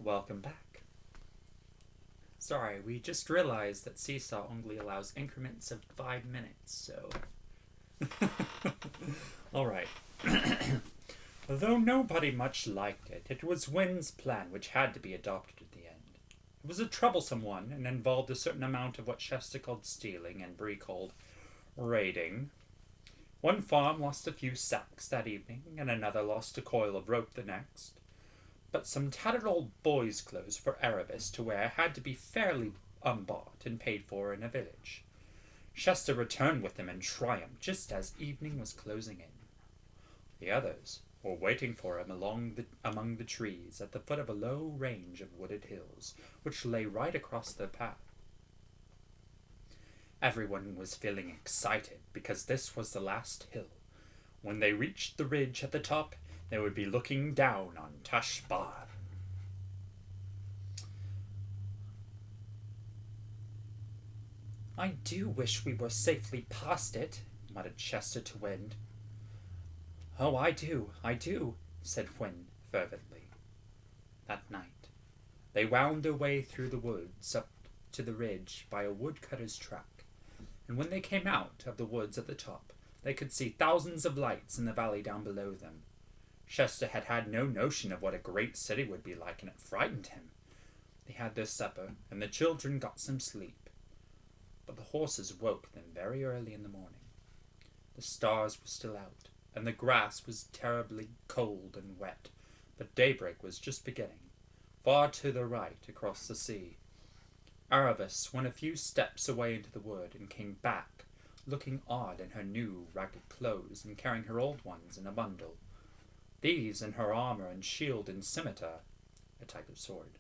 Welcome back. Sorry, we just realized that Seesaw only allows increments of 5 minutes, so... Alright. Though nobody much liked it, it was Wynn's plan which had to be adopted at the end. It was a troublesome one, and involved a certain amount of what Shasta called stealing and Bree called raiding. One farm lost a few sacks that evening, and another lost a coil of rope the next. But some tattered old boys' clothes for Erebus to wear had to be fairly unbought and paid for in a village. Shasta returned with them in triumph just as evening was closing in. The others were waiting for him among the trees at the foot of a low range of wooded hills, which lay right across their path. Everyone was feeling excited because this was the last hill. When they reached the ridge at the top, they would be looking down on Tashbar. "I do wish we were safely past it," muttered Shasta to Wynn. "Oh, I do," said Wynn fervently. That night, they wound their way through the woods up to the ridge by a woodcutter's track, and when they came out of the woods at the top, they could see thousands of lights in the valley down below them. Shasta had had no notion of what a great city would be like, and it frightened him. They had their supper, and the children got some sleep. But the horses woke them very early in the morning. The stars were still out, and the grass was terribly cold and wet, but daybreak was just beginning, far to the right across the sea. Erebus went a few steps away into the wood and came back, looking odd in her new ragged clothes and carrying her old ones in a bundle. These and her armor and shield and scimitar, a type of sword,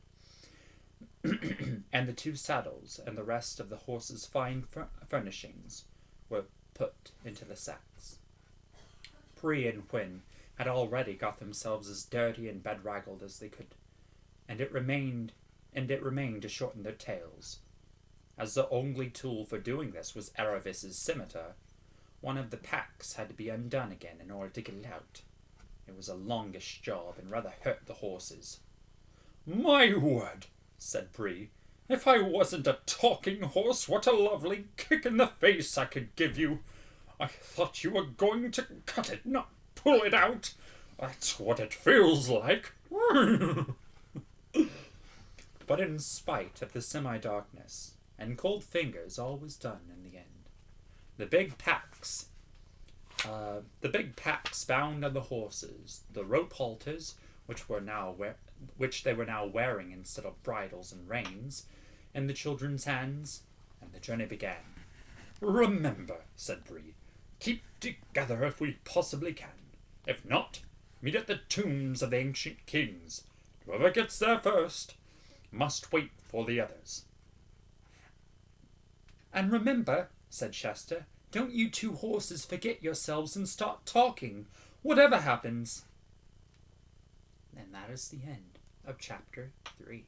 and the 2 saddles and the rest of the horse's fine furnishings were put into the sacks. Bree and Wynn had already got themselves as dirty and bedraggled as they could, and it remained to shorten their tails. As the only tool for doing this was Erebus's scimitar, one of the packs had to be undone again in order to get it out. It was a longish job and rather hurt the horses. "My word," said Bree, "if I wasn't a talking horse, what a lovely kick in the face I could give you. I thought you were going to cut it, not pull it out. That's what it feels like." But in spite of the semi-darkness and cold fingers, all was done in the end. The big packs bound on the horses, the rope halters, which they were now wearing instead of bridles and reins, in the children's hands, and the journey began. "Remember," said Bree, "keep together if we possibly can. If not, meet at the tombs of the ancient kings. Whoever gets there first must wait for the others." "And remember," said Shasta, "don't you 2 horses forget yourselves and start talking, whatever happens." And that is the end of Chapter 3.